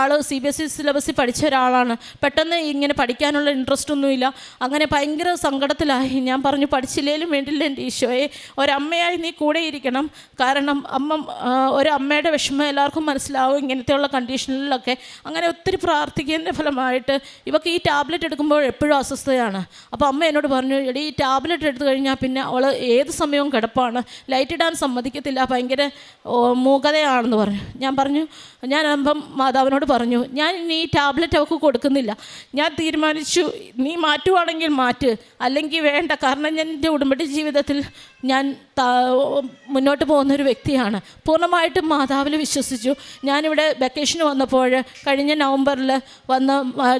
ആൾ CBSE സിലബസിൽ പഠിച്ച ഒരാളാണ്, പെട്ടെന്ന് ഇങ്ങനെ പഠിക്കാനുള്ള ഇൻട്രസ്റ്റ് ഒന്നുമില്ല. അങ്ങനെ ഭയങ്കര സങ്കടത്തിലായി. ഞാൻ പറഞ്ഞു, പഠിച്ചില്ലേലും വേണ്ടില്ല എൻ്റെ ഈശോയെ, ഒരമ്മയായി നീ കൂടെ ഇരിക്കണം. കാരണം ഒരു അമ്മയുടെ വിഷമം എല്ലാവർക്കും മനസ്സിലാവും ഇങ്ങനത്തെയുള്ള കണ്ടീഷനിലൊക്കെ. അങ്ങനെ ഒത്തിരി പ്രാർത്ഥിക്കുന്നതിൻ്റെ ഫലമായിട്ട് ഇവൾക്ക് ഈ ടാബ്ലറ്റ് എടുക്കുമ്പോൾ എപ്പോഴും അസ്വസ്ഥതയാണ്. അപ്പോൾ അമ്മ എന്നോട് പറഞ്ഞു, എടി ഈ ടാബ്ലറ്റ് എടുത്തു കഴിഞ്ഞാൽ പിന്നെ അവൾ ഏത് സമയവും കിടപ്പാണ്, ലൈറ്റ് ഇടാൻ സമ്മതിക്കത്തില്ല, ഭയങ്കര മൂകതയാണെന്ന് പറഞ്ഞു. ഞാൻ അപ്പം മാതാവിനോട് പറഞ്ഞു, ഞാൻ ഇനി ഈ ടാബ്ലറ്റ് അവൾക്ക് കൊടുക്കുന്നില്ല. ഞാൻ തീരുമാനിച്ചു, നീ മാറ്റുവാണെങ്കിൽ മാറ്റ്, അല്ലെങ്കിൽ വേണ്ട. കാരണം ഞാൻ എൻ്റെ ഉടമ്പടി ജീവിതത്തിൽ ഞാൻ മുന്നോട്ട് പോകുന്നൊരു വ്യക്തിയാണ്. പൂർണ്ണമായിട്ടും മാതാവിൽ വിശ്വസിച്ചു. ഞാനിവിടെ വെക്കേഷന് വന്നപ്പോൾ കഴിഞ്ഞ നവംബറിൽ വന്ന്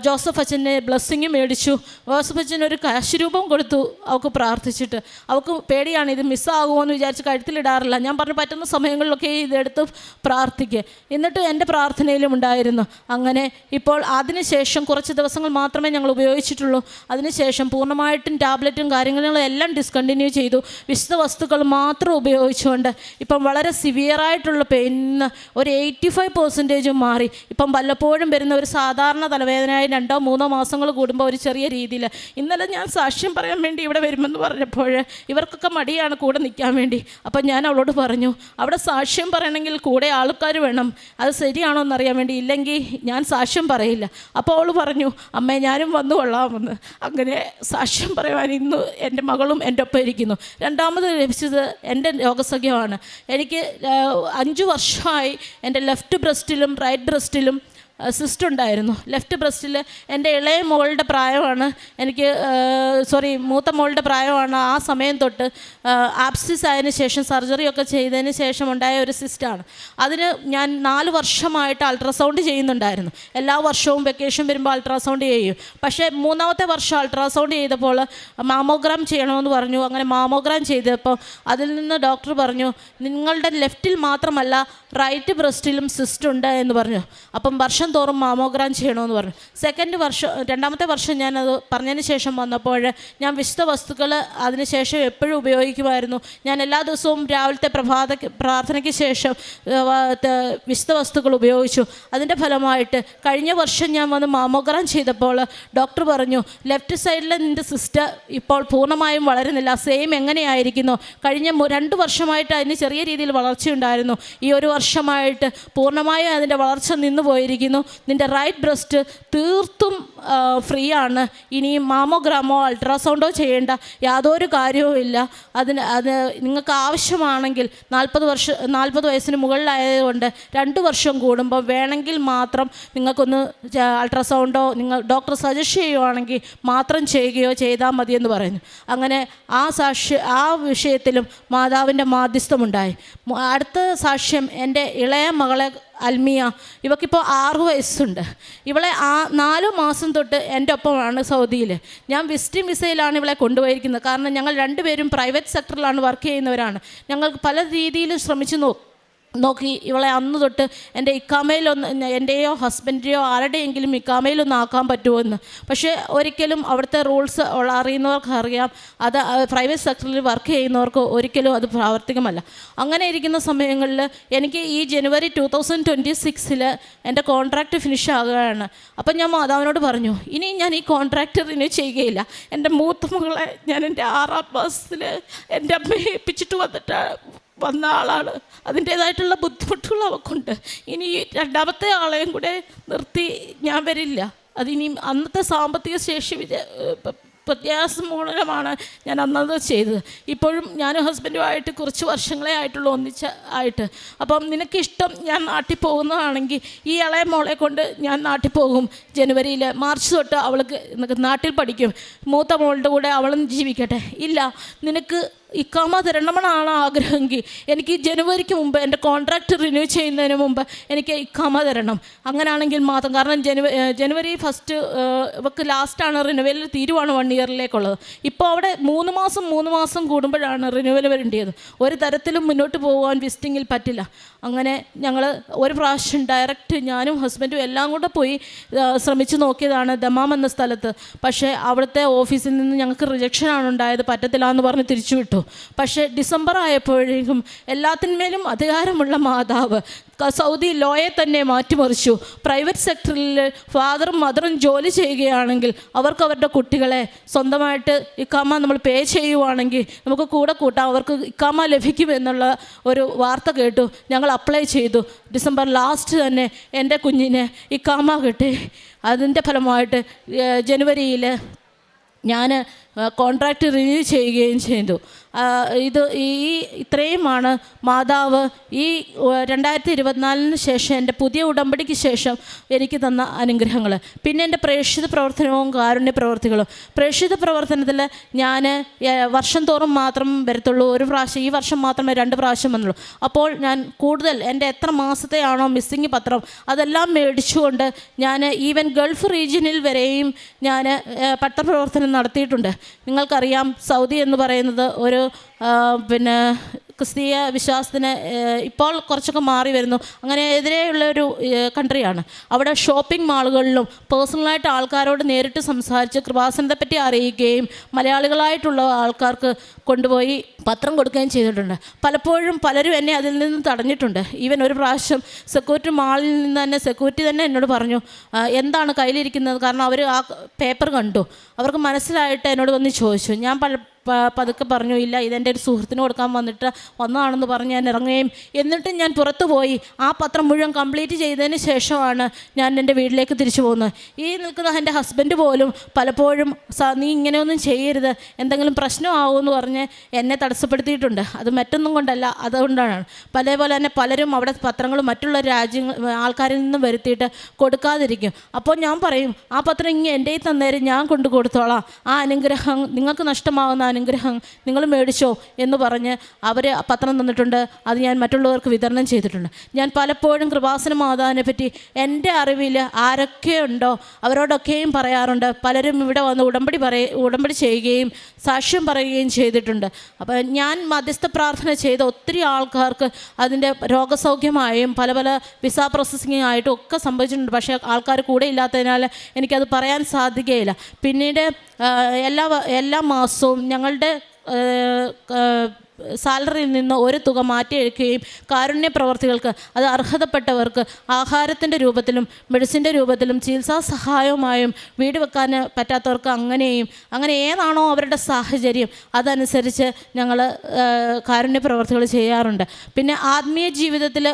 ജോസഫ് അച്ഛൻ്റെ ബ്ലെസ്സിങ് മേടിച്ചു. ജോസഫ് അച്ഛൻ ഒരു കാശ് രൂപം കൊടുത്തു അവൾക്ക് പ്രാർത്ഥിച്ചിട്ട്. അവൾക്ക് പേടിയാണ്, ഇത് മിസ്സാകുമോ എന്ന് വിചാരിച്ച് കഴുത്തിലിടാറില്ല. ഞാൻ പറഞ്ഞു, പറ്റുന്ന സമയങ്ങളിലൊക്കെ ഇതെടുത്ത് പ്രാർത്ഥിക്കുക. എന്നിട്ട് എൻ്റെ പ്രാർത്ഥനയിലും ഉണ്ടായിരുന്നു. അങ്ങനെ ഇപ്പോൾ അതിനുശേഷം കുറച്ച് ദിവസങ്ങൾ മാത്രമേ ഞങ്ങൾ ഉപയോഗിച്ചിട്ടുള്ളൂ. അതിനുശേഷം പൂർണ്ണമായിട്ടും ടാബ്ലറ്റും കാര്യങ്ങളും എല്ലാം ഡിസ്കണ്ടിന്യൂ ചെയ്തു. വിശുദ്ധ വസ്തുക്കൾ മാത്രം ഉപയോഗിച്ചുകൊണ്ട് ഇപ്പം വളരെ സിവിയറായിട്ടുള്ള പെയിന് ഒരു 85% മാറി. ഇപ്പം വല്ലപ്പോഴും വരുന്ന ഒരു സാധാരണ തലവേദനയായി 2-3 മാസങ്ങൾ കൂടുമ്പോൾ ഒരു ചെറിയ രീതിയിൽ. ഇന്നലെ ഞാൻ സാക്ഷ്യം പറയാൻ വേണ്ടി ഇവിടെ വരുമെന്ന് പറഞ്ഞപ്പോൾ ഇവർക്കൊക്കെ മടിയാണ് കൂടെ നിൽക്കാൻ വേണ്ടി. അപ്പം ഞാൻ അവളോട് പറഞ്ഞു, അവിടെ സാക്ഷ്യം പറയണമെങ്കിൽ കൂടെ ആൾക്കാർ വേണം, അത് ശരിയാണോ എന്നറിയാൻ വേണ്ടി, ഇല്ലെങ്കിൽ ഞാൻ സാക്ഷ്യം പറയില്ല. അപ്പോൾ അവൾ പറഞ്ഞു, അമ്മേ ഞാനും വന്നു കൊള്ളാമെന്ന്. അങ്ങനെ സാക്ഷ്യം പറയുവാൻ ഇന്ന് എൻ്റെ മകളും എൻ്റെ ഒപ്പം ഇരിക്കുന്നു. രണ്ടാമത് ലഭിച്ചത് എൻ്റെ രോഗസഖ്യമാണ്. എനിക്ക് 5 വർഷമായി എൻ്റെ ലെഫ്റ്റ് ബ്രസ്റ്റിലും റൈറ്റ് ബ്രസ്റ്റിലും സിസ്റ്റ് ഉണ്ടായിരുന്നു. ലെഫ്റ്റ് ബ്രസ്റ്റിൽ എൻ്റെ ഇളയ മോളുടെ പ്രായമാണ്, മൂത്ത മോളുടെ പ്രായമാണ്. ആ സമയം തൊട്ട് ആപ്സിസ് ആയതിനു ശേഷം സർജറിയൊക്കെ ചെയ്തതിന് ശേഷം ഉണ്ടായ ഒരു സിസ്റ്റാണ്. അതിന് ഞാൻ 4 വർഷമായിട്ട് അൾട്രാസൗണ്ട് ചെയ്യുന്നുണ്ടായിരുന്നു. എല്ലാ വർഷവും വെക്കേഷൻ വരുമ്പോൾ അൾട്രാസൗണ്ട് ചെയ്യും. പക്ഷേ 3ാമത്തെ വർഷം അൾട്രാസൗണ്ട് ചെയ്തപ്പോൾ മാമോഗ്രാം ചെയ്യണമെന്ന് പറഞ്ഞു. അങ്ങനെ മാമോഗ്രാം ചെയ്തപ്പോൾ അതിൽ നിന്ന് ഡോക്ടർ പറഞ്ഞു, നിങ്ങളുടെ ലെഫ്റ്റിൽ മാത്രമല്ല റൈറ്റ് ബ്രസ്റ്റിലും സിസ്റ്റ് ഉണ്ട് എന്ന് പറഞ്ഞു. അപ്പം വർഷം തോറും മാമോഗ്രാം ചെയ്യണമെന്ന് പറഞ്ഞു. 2ാമത്തെ വർഷം ഞാനത് പറഞ്ഞതിന് ശേഷം വന്നപ്പോൾ ഞാൻ വിശുദ്ധ വസ്തുക്കൾ അതിനുശേഷം എപ്പോഴും ഉപയോഗിക്കുമായിരുന്നു. ഞാൻ എല്ലാ ദിവസവും രാവിലത്തെ പ്രാർത്ഥനയ്ക്ക് ശേഷം വിശുദ്ധ വസ്തുക്കൾ ഉപയോഗിച്ചു. അതിൻ്റെ ഫലമായിട്ട് കഴിഞ്ഞ വർഷം ഞാൻ വന്ന് മാമോഗ്രാം ചെയ്തപ്പോൾ ഡോക്ടർ പറഞ്ഞു, ലെഫ്റ്റ് സൈഡിലെ നിൻ്റെ സിസ്റ്റർ ഇപ്പോൾ പൂർണ്ണമായും വളരുന്നില്ല, സെയിം എങ്ങനെയായിരിക്കുന്നു. കഴിഞ്ഞ 2 വർഷമായിട്ട് അതിന് ചെറിയ രീതിയിൽ വളർച്ചയുണ്ടായിരുന്നു. ഈ 1 വർഷമായിട്ട് പൂർണ്ണമായും അതിൻ്റെ വളർച്ച നിന്നു പോയിരിക്കുന്നു. നിൻ്റെ റൈറ്റ് ബ്രസ്റ്റ് തീർത്തും ഫ്രീ ആണ്. ഇനി മാമോഗ്രാമോ അൾട്രാസൗണ്ടോ ചെയ്യേണ്ട യാതൊരു കാര്യവും ഇല്ല. അത് നിങ്ങൾക്ക് ആവശ്യമാണെങ്കിൽ 40 വയസ്സിന് മുകളിലായതുകൊണ്ട് 2 വർഷം കൂടുമ്പോൾ വേണമെങ്കിൽ മാത്രം നിങ്ങൾക്കൊന്ന് അൾട്രാസൗണ്ടോ നിങ്ങൾ ഡോക്ടർ സജസ്റ്റ് ചെയ്യുവാണെങ്കിൽ മാത്രം ചെയ്യുകയോ ചെയ്താൽ മതിയെന്ന് പറയുന്നു. അങ്ങനെ ആ വിഷയത്തിലും മാതാവിൻ്റെ മാധ്യസ്ഥമുണ്ടായി. അടുത്ത സാക്ഷ്യം എൻ്റെ ഇളയ മകളെ അൽമിയ. ഇവൾക്കിപ്പോൾ 6 വയസ്സുണ്ട്. ഇവളെ 4 മാസം തൊട്ട് എൻ്റെ ഒപ്പമാണ് സൗദിയിൽ. ഞാൻ വിസിറ്റിംഗ് വിസയിലാണ് ഇവളെ കൊണ്ടുപോയിരിക്കുന്നത്. കാരണം ഞങ്ങൾ 2 പേരും പ്രൈവറ്റ് സെക്ടറിലാണ് വർക്ക് ചെയ്യുന്നവരാണ്. ഞങ്ങൾക്ക് പല രീതിയിലും ശ്രമിച്ചു നോക്കി ഇവളെ അന്ന് തൊട്ട് എൻ്റെ ഇക്കാമയിലൊന്ന്, എൻ്റെയോ ഹസ്ബൻഡിൻ്റെയോ ആരുടെയെങ്കിലും ഇക്കാമയിലൊന്ന് ആക്കാൻ പറ്റുമോ എന്ന്. പക്ഷേ ഒരിക്കലും അവിടുത്തെ റൂൾസ് അറിയുന്നവർക്ക് അറിയാം, അത് പ്രൈവറ്റ് സെക്ടറിൽ വർക്ക് ചെയ്യുന്നവർക്ക് ഒരിക്കലും അത് പ്രാവർത്തികമല്ല. അങ്ങനെ ഇരിക്കുന്ന സമയങ്ങളിൽ എനിക്ക് ഈ ജനുവരി 2026 എൻ്റെ കോൺട്രാക്റ്റ് ഫിനിഷ് ആകുകയാണ്. അപ്പം ഞാൻ മാതാവിനോട് പറഞ്ഞു, ഇനി ഞാൻ ഈ കോൺട്രാക്റ്റ് റിന്യൂ ചെയ്യുകയില്ല. എൻ്റെ മൂത്ത മകളെ ഞാൻ എൻ്റെ 6ാം മാസത്തിൽ എൻ്റെ അമ്മയെ ഏൽപ്പിച്ചിട്ട് വന്ന ആളാണ്. അതിൻ്റേതായിട്ടുള്ള ബുദ്ധിമുട്ടുകൾ അവൾക്കുണ്ട്. ഇനി 2ാമത്തെ ആളെയും കൂടെ നിർത്തി ഞാൻ വരില്ല. അതിനി അന്നത്തെ സാമ്പത്തിക ശേഷി പ്രത്യാസം മൂലമാണ് ഞാൻ അന്നത് ചെയ്തത്. ഇപ്പോഴും ഞാനും ഹസ്ബൻഡുമായിട്ട് കുറച്ച് വർഷങ്ങളെ ആയിട്ടുള്ളൂ ആയിട്ട്. അപ്പം നിനക്കിഷ്ടം ഞാൻ നാട്ടിൽ പോകുന്നതാണെങ്കിൽ ഈ ഇളയ മോളെ കൊണ്ട് ഞാൻ നാട്ടിൽ പോകും. ജനുവരിയിൽ മാർച്ച് തൊട്ട് അവൾക്ക് നാട്ടിൽ പഠിക്കും. മൂത്ത മോളുടെ കൂടെ അവളും ജീവിക്കട്ടെ. ഇല്ല, നിനക്ക് ഇക്കാമ തരണമെന്നാണ് ആഗ്രഹമെങ്കിൽ എനിക്ക് ജനുവരിക്ക് മുമ്പ് എൻ്റെ കോൺട്രാക്റ്റ് റിന്യൂ ചെയ്യുന്നതിന് മുമ്പ് എനിക്ക് ഇക്കാമ തരണം. അങ്ങനെയാണെങ്കിൽ മാത്രം, കാരണം ജനുവരി 1 ഇവർക്ക് ലാസ്റ്റാണ് റിന്യൂവൽ തീരുവാണ് 1 ഇയറിലേക്കുള്ളത്. ഇപ്പോൾ അവിടെ 3 മാസം കൂടുമ്പോഴാണ് റിന്യൂവൽ വരേണ്ടത്. ഒരു തരത്തിലും മുന്നോട്ട് പോകുവാൻ വിസിറ്റിങ്ങിൽ പറ്റില്ല. അങ്ങനെ ഞങ്ങൾ ഒരു പ്രാവശ്യം ഡയറക്റ്റ് ഞാനും ഹസ്ബൻഡും എല്ലാം കൂടെ പോയി ശ്രമിച്ചു നോക്കിയതാണ് ദമാം എന്ന സ്ഥലത്ത്. പക്ഷേ അവിടുത്തെ ഓഫീസിൽ നിന്ന് ഞങ്ങൾക്ക് റിജക്ഷനാണ് ഉണ്ടായത്, പറ്റത്തില്ല എന്ന് പറഞ്ഞ് തിരിച്ചു വിട്ടു. പക്ഷേ ഡിസംബർ ആയപ്പോഴേക്കും എല്ലാത്തിന്മേലും അധികാരമുള്ള മാതാവ് സൗദി ലോയെ തന്നെ മാറ്റിമറിച്ചു. പ്രൈവറ്റ് സെക്ടറിൽ ഫാദറും മദറും ജോലി ചെയ്യുകയാണെങ്കിൽ അവർക്ക് അവരുടെ കുട്ടികളെ സ്വന്തമായിട്ട് ഇക്കാമ നമ്മൾ പേ ചെയ്യുവാണെങ്കിൽ നമുക്ക് കൂടെ കൂട്ടാം, അവർക്ക് ഇക്കാമ ലഭിക്കുമെന്നുള്ള ഒരു വാർത്ത കേട്ടു. ഞങ്ങൾ അപ്ലൈ ചെയ്തു. ഡിസംബർ ലാസ്റ്റ് തന്നെ എൻ്റെ കുഞ്ഞിന് ഇക്കാമ കിട്ടി. അതിൻ്റെ ഫലമായിട്ട് ജനുവരിയിൽ ഞാൻ കോൺട്രാക്റ്റ് റിന്യൂ ചെയ്യുകയും ചെയ്തു. ഇത്രയുമാണ് മാതാവ് ഈ 2024 ശേഷം എൻ്റെ പുതിയ ഉടമ്പടിക്ക് ശേഷം എനിക്ക് തന്ന അനുഗ്രഹങ്ങൾ. പിന്നെ എൻ്റെ പ്രേക്ഷിത പ്രവർത്തനവും കാരുണ്യ പ്രവർത്തികളും. പ്രേക്ഷിത പ്രവർത്തനത്തിൽ ഞാൻ വർഷം തോറും മാത്രം വരത്തുള്ളൂ. ഒരു പ്രാവശ്യം, ഈ വർഷം മാത്രമേ 2 പ്രാവശ്യം വന്നുള്ളൂ. അപ്പോൾ ഞാൻ കൂടുതൽ എൻ്റെ എത്ര മാസത്തെയാണോ മിസ്സിങ് പത്രം അതെല്ലാം മേടിച്ചുകൊണ്ട് ഞാൻ ഈവൻ ഗൾഫ് റീജിയനിൽ വരെയും ഞാൻ പത്രപ്രവർത്തനം നടത്തിയിട്ടുണ്ട്. നിങ്ങൾക്കറിയാം, സൗദി എന്ന് പറയുന്നത് ഒരു ക്രിസ്തീയ വിശ്വാസത്തിന് ഇപ്പോൾ കുറച്ചൊക്കെ മാറി വരുന്നു, അങ്ങനെ എതിരെയുള്ളൊരു കൺട്രിയാണ്. അവിടെ ഷോപ്പിംഗ് മാളുകളിലും പേഴ്സണലായിട്ട് ആൾക്കാരോട് നേരിട്ട് സംസാരിച്ച് കൃപാസനത്തെപ്പറ്റി അറിയിക്കുകയും മലയാളികളായിട്ടുള്ള ആൾക്കാർക്ക് കൊണ്ടുപോയി പത്രം കൊടുക്കുകയും ചെയ്തിട്ടുണ്ട്. പലപ്പോഴും പലരും എന്നെ അതിൽ നിന്ന് തടഞ്ഞിട്ടുണ്ട്. ഈവൻ ഒരു പ്രാവശ്യം സെക്യൂരിറ്റി മാളിൽ നിന്ന് തന്നെ സെക്യൂരിറ്റി തന്നെ എന്നോട് പറഞ്ഞു, എന്താണ് കയ്യിലിരിക്കുന്നത്, കാരണം അവർ ആ പേപ്പർ കണ്ടു. അവർക്ക് മനസ്സിലായിട്ട് എന്നോട് വന്ന് ചോദിച്ചു. ഞാൻ പതുക്കെ പറഞ്ഞു, ഇല്ല, ഇതെൻ്റെ ഒരു സുഹൃത്തിന് കൊടുക്കാൻ വന്നതാണെന്ന് പറഞ്ഞ് ഞാൻ ഇറങ്ങുകയും എന്നിട്ടും ഞാൻ പുറത്തു പോയി ആ പത്രം മുഴുവൻ കംപ്ലീറ്റ് ചെയ്തതിന് ശേഷമാണ് ഞാൻ എൻ്റെ വീട്ടിലേക്ക് തിരിച്ചു പോകുന്നത്. ഈ നിൽക്കുന്ന എൻ്റെ ഹസ്ബൻഡ് പോലും പലപ്പോഴും നീ ഇങ്ങനെയൊന്നും ചെയ്യരുത്, എന്തെങ്കിലും പ്രശ്നമാകുമെന്ന് പറഞ്ഞ് എന്നെ തടസ്സപ്പെടുത്തിയിട്ടുണ്ട്. അത് മറ്റൊന്നും കൊണ്ടല്ല, അതുകൊണ്ടാണ്. അതേപോലെ തന്നെ പലരും അവിടെ പത്രങ്ങൾ മറ്റുള്ള ആൾക്കാരിൽ നിന്നും വരുത്തിയിട്ട് കൊടുക്കാതിരിക്കും. അപ്പോൾ ഞാൻ പറയും, ആ പത്രം എൻ്റെ തന്നേരം ഞാൻ കൊണ്ടു കൊടുത്തോളാം, ആ അനുഗ്രഹം നിങ്ങൾക്ക് നഷ്ടമാകുന്ന അനുഗ്രഹം നിങ്ങൾ മേടിച്ചോ എന്ന് പറഞ്ഞ് അവർ പത്രം തന്നിട്ടുണ്ട്. അത് ഞാൻ മറ്റുള്ളവർക്ക് വിതരണം ചെയ്തിട്ടുണ്ട്. ഞാൻ പലപ്പോഴും കൃപാസന മാതാവിനെ പറ്റി എൻ്റെ അറിവിൽ ആരൊക്കെയുണ്ടോ അവരോടൊക്കെയും പറയാറുണ്ട്. പലരും ഇവിടെ വന്ന് ഉടമ്പടി ചെയ്യുകയും സാക്ഷ്യം പറയുകയും ചെയ്തിട്ടുണ്ട്. അപ്പോൾ ഞാൻ മധ്യസ്ഥ പ്രാർത്ഥന ചെയ്ത ഒത്തിരി ആൾക്കാർക്ക് അതിൻ്റെ രോഗസൗഖ്യമായും പല വിസ പ്രോസസ്സിംഗ് ആയിട്ടും ഒക്കെ സംഭവിച്ചിട്ടുണ്ട്. പക്ഷേ ആൾക്കാർ കൂടെ ഇല്ലാത്തതിനാൽ എനിക്കത് പറയാൻ സാധിക്കുകയില്ല. പിന്നീട് എല്ലാ മാസവും ഞങ്ങളുടെ സാലറിയിൽ നിന്ന് ഒരു തുക മാറ്റിയെടുക്കുകയും കാരുണ്യ പ്രവർത്തികൾക്ക്, അത് അർഹതപ്പെട്ടവർക്ക് ആഹാരത്തിൻ്റെ രൂപത്തിലും മെഡിസിൻ്റെ രൂപത്തിലും ചികിത്സാ സഹായവുമായും വീട് വെക്കാൻ പറ്റാത്തവർക്ക് അങ്ങനെ ഏതാണോ അവരുടെ സാഹചര്യം അതനുസരിച്ച് ഞങ്ങൾ കാരുണ്യ പ്രവർത്തികൾ ചെയ്യാറുണ്ട്. പിന്നെ ആത്മീയ ജീവിതത്തിൽ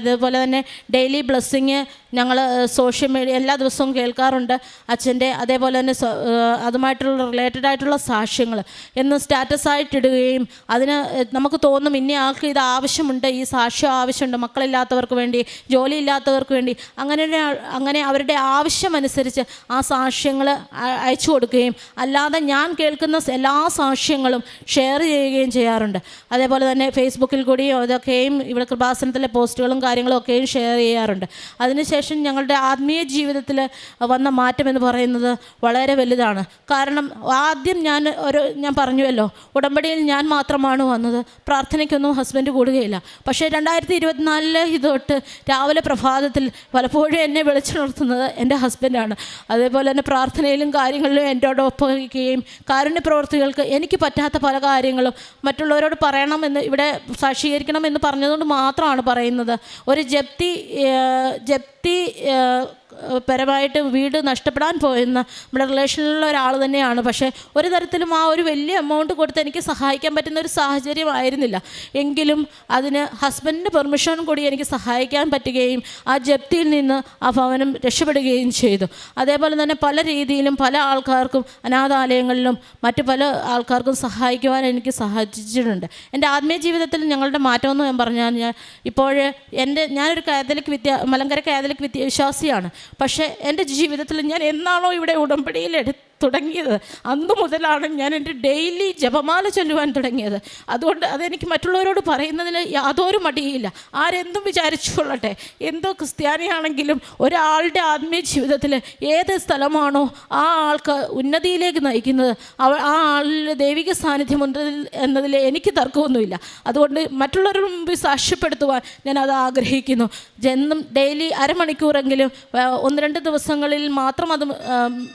അതേപോലെ തന്നെ ഡെയിലി ബ്ലെസ്സിങ് ഞങ്ങൾ സോഷ്യൽ മീഡിയ എല്ലാ ദിവസവും കേൾക്കാറുണ്ട്. അച്ഛൻ്റെ അതേപോലെ തന്നെ അതുമായിട്ടുള്ള റിലേറ്റഡ് ആയിട്ടുള്ള സാക്ഷ്യങ്ങൾ എന്ന് സ്റ്റാറ്റസായിട്ട് ഇടുകയും അതിന് നമുക്ക് തോന്നും ഇന്ന ആൾക്ക് ഇത് ആവശ്യമുണ്ട്, ഈ സാക്ഷ്യം ആവശ്യമുണ്ട്, മക്കളില്ലാത്തവർക്ക് വേണ്ടി, ജോലിയില്ലാത്തവർക്ക് വേണ്ടി, അങ്ങനെ അവരുടെ ആവശ്യമനുസരിച്ച് ആ സാക്ഷ്യങ്ങൾ അയച്ചു കൊടുക്കുകയും അല്ലാതെ ഞാൻ കേൾക്കുന്ന എല്ലാ സാക്ഷ്യങ്ങളും ഷെയർ ചെയ്യുകയും ചെയ്യാറുണ്ട്. അതേപോലെ തന്നെ ഫേസ്ബുക്കിൽ കൂടിയും അതൊക്കെയും ഇവിടെ കൃപാസനത്തിലെ പോസ്റ്റുകളും കാര്യങ്ങളും ഒക്കെയും ഷെയർ ചെയ്യാറുണ്ട്. അതിനുശേഷം ഞങ്ങളുടെ ആത്മീയ ജീവിതത്തിൽ വന്ന മാറ്റം എന്ന് പറയുന്നത് വളരെ വലുതാണ്. കാരണം ആദ്യം ഞാൻ പറഞ്ഞുവല്ലോ, ഉടമ്പടിയിൽ ഞാൻ മാത്രമാണ് വന്നത്, പ്രാർത്ഥനയ്ക്കൊന്നും ഹസ്ബൻഡ് കൂടുകയില്ല. പക്ഷേ 2024 ഇതൊട്ട് രാവിലെ പ്രഭാതത്തിൽ പലപ്പോഴും എന്നെ വിളിച്ചുണർത്തുന്നത് എൻ്റെ ഹസ്ബൻഡാണ്. അതേപോലെ തന്നെ പ്രാർത്ഥനയിലും കാര്യങ്ങളിലും എന്നോടൊപ്പം വയ്ക്കുകയും കാരുണ്യ പ്രവർത്തികൾക്ക് എനിക്ക് പറ്റാത്ത പല കാര്യങ്ങളും മറ്റുള്ളവരോട് പറയണമെന്ന്, ഇവിടെ സാക്ഷീകരിക്കണമെന്ന് പറഞ്ഞതുകൊണ്ട് മാത്രമാണ് പറയുന്നത്. ഒരു ജപ്തി പരമായിട്ട് വീട് നഷ്ടപ്പെടാൻ പോയെന്ന നമ്മുടെ റിലേഷനിലുള്ള ഒരാൾ തന്നെയാണ്. പക്ഷേ ഒരു തരത്തിലും ആ ഒരു വലിയ എമൗണ്ട് കൊടുത്ത് എനിക്ക് സഹായിക്കാൻ പറ്റുന്ന ഒരു സാഹചര്യമായിരുന്നില്ല. എങ്കിലും അതിന് ഹസ്ബൻഡിൻ്റെ പെർമിഷൻ കൂടി എനിക്ക് സഹായിക്കാൻ പറ്റുകയും ആ ജപ്തിയിൽ നിന്ന് ആ ഭവനം രക്ഷപ്പെടുകയും ചെയ്തു. അതേപോലെ തന്നെ പല രീതിയിലും പല ആൾക്കാർക്കും അനാഥാലയങ്ങളിലും മറ്റു പല ആൾക്കാർക്കും സഹായിക്കുവാൻ എനിക്ക് സാധിച്ചിട്ടുണ്ട്. എൻ്റെ ആത്മീയ ജീവിതത്തിൽ ഞങ്ങളുടെ മാറ്റമെന്ന് ഞാൻ പറഞ്ഞാൽ, ഞാനൊരു മലങ്കര കാതലിക് വിശ്വാസിയാണ്. പക്ഷേ എൻ്റെ ജീവിതത്തിൽ ഞാൻ എന്നാണോ ഇവിടെ ഉടമ്പടിയിൽ തുടങ്ങിയത്. അന്നു മുതലാണ് ഞാൻ എൻ്റെ ഡെയിലി ജപമാല ചൊല്ലുവാൻ തുടങ്ങിയത്. അതുകൊണ്ട് അതെനിക്ക് മറ്റുള്ളവരോട് പറയുന്നതിന് യാതൊരു മടിയില്ല. ആരെന്തും വിചാരിച്ചു കൊള്ളട്ടെ. എന്തോ ക്രിസ്ത്യാനിയാണെങ്കിലും ഒരാളുടെ ആത്മീയ ജീവിതത്തിൽ ഏത് സ്ഥലമാണോ ആ ആൾക്ക് ഉന്നതിയിലേക്ക് നയിക്കുന്നത്, ആ ആളിൽ ദൈവിക സാന്നിധ്യമുണ്ട് എന്നതിൽ എനിക്ക് തർക്കമൊന്നുമില്ല. അതുകൊണ്ട് മറ്റുള്ളവരുടെ മുമ്പിൽ സാക്ഷ്യപ്പെടുത്തുവാൻ ഞാൻ അത് ആഗ്രഹിക്കുന്നു. എന്നും ഡെയിലി അരമണിക്കൂറെങ്കിലും 1-2 ദിവസങ്ങളിൽ മാത്രം അത്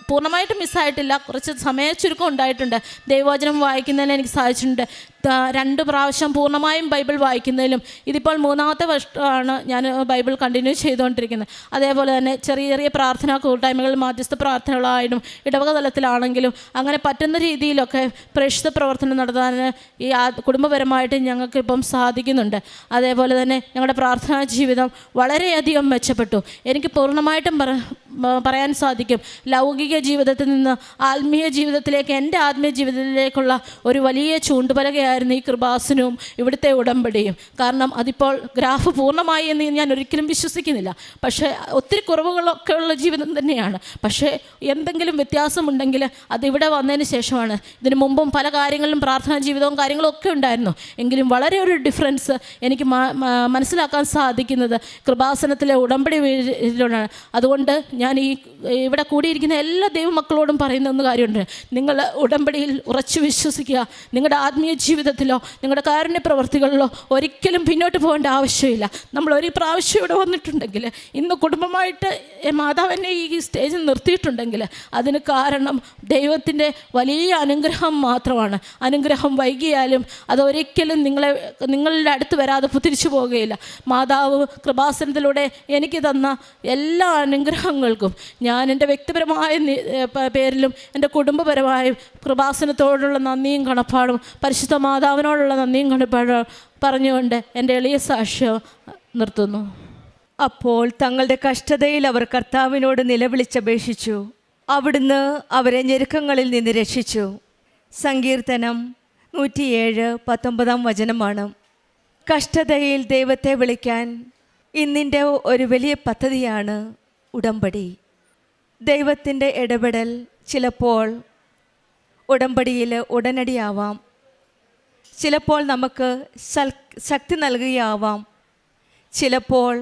പൂർണ്ണമായിട്ടും മിസ്സായിട്ടില്ല. കുറച്ച് സമയ ചുരുക്കം ഉണ്ടായിട്ടുണ്ട്. ദൈവവചനം വായിക്കുന്നതിന് എനിക്ക് സാധിച്ചിട്ടുണ്ട്. 2 പ്രാവശ്യം പൂർണ്ണമായും ബൈബിൾ വായിക്കുന്നതിലും. ഇതിപ്പോൾ 3ാമത്തെ വർഷമാണ് ഞാൻ ബൈബിൾ കണ്ടിന്യൂ ചെയ്തുകൊണ്ടിരിക്കുന്നത്. അതേപോലെ തന്നെ ചെറിയ ചെറിയ പ്രാർത്ഥനാ കൂട്ടായ്മകൾ, മാധ്യസ്ഥ പ്രാർത്ഥനകളായിട്ടും ഇടവക തലത്തിലാണെങ്കിലും അങ്ങനെ പറ്റുന്ന രീതിയിലൊക്കെ പ്രേക്ഷിത പ്രവർത്തനം നടത്താൻ ഈ കുടുംബപരമായിട്ട് ഞങ്ങൾക്കിപ്പം സാധിക്കുന്നുണ്ട്. അതേപോലെ തന്നെ ഞങ്ങളുടെ പ്രാർത്ഥനാ ജീവിതം വളരെയധികം മെച്ചപ്പെട്ടു. എനിക്ക് പൂർണ്ണമായിട്ടും പറയാൻ സാധിക്കും, ലൗകിക ജീവിതത്തിൽ നിന്ന് ആത്മീയ ജീവിതത്തിലേക്ക്, എൻ്റെ ആത്മീയ ജീവിതത്തിലേക്കുള്ള ഒരു വലിയ ചൂണ്ടുപലകയായിരുന്നു ഈ കൃപാസനവും ഇവിടുത്തെ ഉടമ്പടിയും. കാരണം അതിപ്പോൾ ഗ്രാഫ് പൂർണ്ണമായി എന്ന് ഞാൻ ഒരിക്കലും വിശ്വസിക്കുന്നില്ല. പക്ഷേ ഒത്തിരി കുറവുകളൊക്കെ ഉള്ള ജീവിതം തന്നെയാണ്. പക്ഷേ എന്തെങ്കിലും വ്യത്യാസമുണ്ടെങ്കിൽ അതിവിടെ വന്നതിന് ശേഷമാണ്. ഇതിനു മുമ്പും പല കാര്യങ്ങളിലും പ്രാർത്ഥനാ ജീവിതവും കാര്യങ്ങളും ഒക്കെ ഉണ്ടായിരുന്നു. എങ്കിലും വളരെ ഒരു ഡിഫറൻസ് എനിക്ക് മനസ്സിലാക്കാൻ സാധിക്കുന്നത് കൃപാസനത്തിലെ ഉടമ്പടി വീട്ടിലാണ്. അതുകൊണ്ട് ഞാൻ ഇവിടെ കൂടിയിരിക്കുന്ന എല്ലാ ദൈവമക്കളോടും പറയുന്ന ഒന്ന് കാര്യമുണ്ട്. നിങ്ങൾ ഉടമ്പടിയിൽ ഉറച്ചു വിശ്വസിക്കുക. നിങ്ങളുടെ ആത്മീയ ജീവിതത്തിലോ നിങ്ങളുടെ കാരുണ്യ പ്രവർത്തികളിലോ ഒരിക്കലും പിന്നോട്ട് പോകേണ്ട ആവശ്യമില്ല. നമ്മൾ ഒരു പ്രാവശ്യം ഇവിടെ വന്നിട്ടുണ്ടെങ്കിൽ, ഇന്ന് കുടുംബമായിട്ട് മാതാവ് എന്നെ ഈ സ്റ്റേജിൽ നിർത്തിയിട്ടുണ്ടെങ്കിൽ അതിന് കാരണം ദൈവത്തിൻ്റെ വലിയ അനുഗ്രഹം മാത്രമാണ്. അനുഗ്രഹം വൈകിയാലും അതൊരിക്കലും നിങ്ങളുടെ അടുത്ത് വരാതെ തിരിച്ചു പോവുകയില്ല. മാതാവ് കൃപാസനത്തിലൂടെ എനിക്ക് തന്ന എല്ലാ അനുഗ്രഹങ്ങൾക്കും ഞാൻ എൻ്റെ വ്യക്തിപരമായ പേരിലും എൻ്റെ കുടുംബപരമായും കൃപാസനത്തോടുള്ള നന്ദിയും കടപ്പാടും പരിശുദ്ധ മാതാവിനോടുള്ള നന്ദിയും കടപ്പാടും പറഞ്ഞുകൊണ്ട് എൻ്റെ എളിയ സാക്ഷ്യം നിർത്തുന്നു. അപ്പോൾ തങ്ങളുടെ കഷ്ടതയിൽ അവർ കർത്താവിനോട് നിലവിളിച്ചപേക്ഷിച്ചു. അവിടുന്ന് അവരെ ഞെരുക്കങ്ങളിൽ നിന്ന് രക്ഷിച്ചു. സങ്കീർത്തനം 107:19 കഷ്ടതയിൽ ദൈവത്തെ വിളിക്കാൻ ഇന്നിൻ്റെ ഒരു വലിയ പദ്ധതിയാണ് ഉടമ്പടി. ദൈവത്തിൻ്റെ ഇടപെടൽ ചിലപ്പോൾ ഉടമ്പടിയിൽ ഉടനടിയാവാം, ചിലപ്പോൾ നമുക്ക് ശക്തി നൽകുകയാവാം, ചിലപ്പോൾ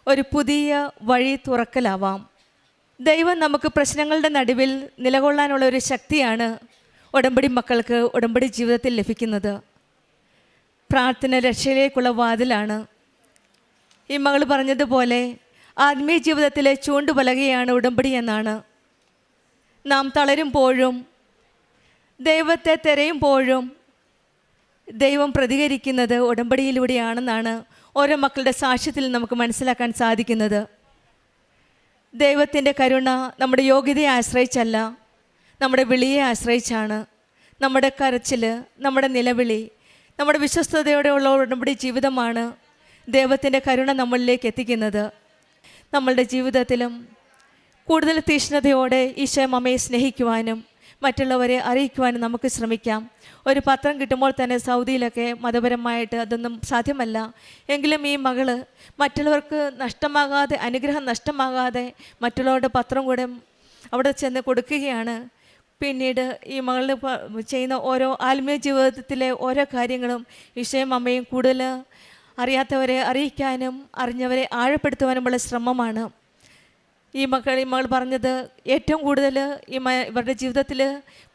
ഒരു പുതിയ വഴി തുറക്കലാവാം. ദൈവം നമുക്ക് പ്രശ്നങ്ങളുടെ നടുവിൽ നിലകൊള്ളാനുള്ള ഒരു ശക്തിയാണ് ഉടമ്പടി മക്കൾക്ക് ഉടമ്പടി ജീവിതത്തിൽ ലഭിക്കുന്നത്. പ്രാർത്ഥന രക്ഷയിലേക്കുള്ള വാതിലാണ്. ഈ മകൾ പറഞ്ഞതുപോലെ ആത്മീയ ജീവിതത്തിലെ ചൂണ്ടുപലകയാണ് ഉടമ്പടി എന്നാണ്. നാം തളരുമ്പോഴും ദൈവത്തെ തിരയുമ്പോഴും ദൈവം പ്രതികരിക്കുന്നത് ഉടമ്പടിയിലൂടെയാണെന്നാണ് ഓരോ മക്കളുടെ സാക്ഷ്യത്തിൽ നമുക്ക് മനസ്സിലാക്കാൻ സാധിക്കുന്നത്. ദൈവത്തിൻ്റെ കരുണ നമ്മുടെ യോഗ്യതയെ ആശ്രയിച്ചല്ല, നമ്മുടെ വിളിയെ ആശ്രയിച്ചാണ്. നമ്മുടെ കരച്ചിൽ, നമ്മുടെ നിലവിളി, നമ്മുടെ വിശ്വസ്തയോടെയുള്ള ഉടമ്പടി ജീവിതമാണ് ദൈവത്തിൻ്റെ കരുണ നമ്മളിലേക്ക് എത്തിക്കുന്നത്. നമ്മളുടെ ജീവിതത്തിലും കൂടുതൽ തീക്ഷ്ണതയോടെ ഈശോ അമ്മയെ സ്നേഹിക്കുവാനും മറ്റുള്ളവരെ അറിയിക്കുവാനും നമുക്ക് ശ്രമിക്കാം. ഒരു പത്രം കിട്ടുമ്പോൾ തന്നെ സൗദിയിലൊക്കെ മതപരമായിട്ട് അതൊന്നും സാധ്യമല്ല. എങ്കിലും ഈ മകള് മറ്റുള്ളവർക്ക് നഷ്ടമാകാതെ, അനുഗ്രഹം നഷ്ടമാകാതെ മറ്റുള്ളവരുടെ പത്രം കൂടെ അവിടെ ചെന്ന് കൊടുക്കുകയാണ്. പിന്നീട് ഈ മകൾ ചെയ്യുന്ന ഓരോ ആത്മീയ ജീവിതത്തിലെ ഓരോ കാര്യങ്ങളും ഈശോയും അമ്മയും കൂടുതൽ അറിയാത്തവരെ അറിയിക്കാനും അറിഞ്ഞവരെ ആഴപ്പെടുത്തുവാനുമുള്ള ശ്രമമാണ്. ഈ മകൾ പറഞ്ഞത് ഏറ്റവും കൂടുതൽ ഇവരുടെ ജീവിതത്തിൽ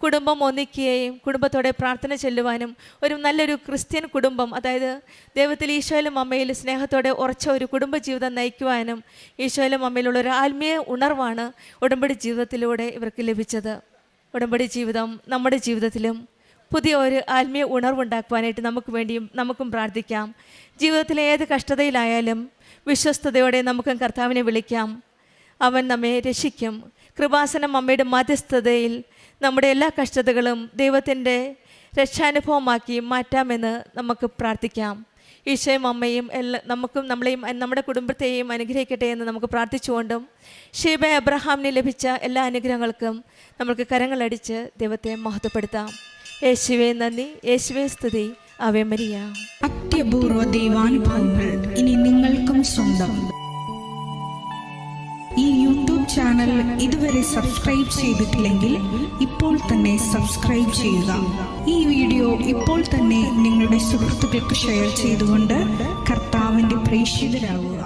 കുടുംബം ഒന്നിക്കുകയും കുടുംബത്തോടെ പ്രാർത്ഥന ചെല്ലുവാനും ഒരു നല്ലൊരു ക്രിസ്ത്യൻ കുടുംബം, അതായത് ദൈവത്തിൽ ഈശോയിലും അമ്മയിലും സ്നേഹത്തോടെ ഉറച്ച ഒരു കുടുംബജീവിതം നയിക്കുവാനും ഈശോയിലും അമ്മയിലുള്ള ഒരു ആത്മീയ ഉണർവാണ് ഉടമ്പടി ജീവിതത്തിലൂടെ ഇവർക്ക് ലഭിച്ചത്. ഉടമ്പടി ജീവിതം നമ്മുടെ ജീവിതത്തിലും പുതിയ ഒരു ആത്മീയ ഉണർവുണ്ടാക്കുവാനായിട്ട് നമുക്ക് വേണ്ടിയും നമുക്കും പ്രാർത്ഥിക്കാം. ജീവിതത്തിലെ ഏത് കഷ്ടതയിലായാലും വിശ്വസ്തയോടെ നമുക്കും കർത്താവിനെ വിളിക്കാം. അവൻ നമ്മെ രക്ഷിക്കും. കൃപാസനം അമ്മയുടെ മധ്യസ്ഥതയിൽ നമ്മുടെ എല്ലാ കഷ്ടതകളും ദൈവത്തിൻ്റെ രക്ഷാനുഭവമാക്കി മാറ്റാമെന്ന് നമുക്ക് പ്രാർത്ഥിക്കാം. ഈശോയും അമ്മയും നമ്മളെയും നമ്മുടെ കുടുംബത്തെയും അനുഗ്രഹിക്കട്ടെ എന്ന് നമുക്ക് പ്രാർത്ഥിച്ചുകൊണ്ടും ഷീബ അബ്രഹാമിന് ലഭിച്ച എല്ലാ അനുഗ്രഹങ്ങൾക്കും നമുക്ക് കരങ്ങളടിച്ച് ദൈവത്തെ മഹത്വപ്പെടുത്താം. യേശുവേ നന്ദി, യേശുവേ സ്തുതി, ആവേ മരിയ. അത്യപൂർവ ദൈവാനുഭവങ്ങൾ ഇനി നിങ്ങൾക്കും സ്വന്തം. ഈ യൂട്യൂബ് ചാനൽ ഇതുവരെ സബ്സ്ക്രൈബ് ചെയ്തിട്ടില്ലെങ്കിൽ ഇപ്പോൾ തന്നെ സബ്സ്ക്രൈബ് ചെയ്യുക. ഈ വീഡിയോ ഇപ്പോൾ തന്നെ നിങ്ങളുടെ സുഹൃത്തുക്കൾക്ക് ഷെയർ ചെയ്തുകൊണ്ട് കർത്താവിൻ്റെ പ്രേക്ഷിതരാകുക.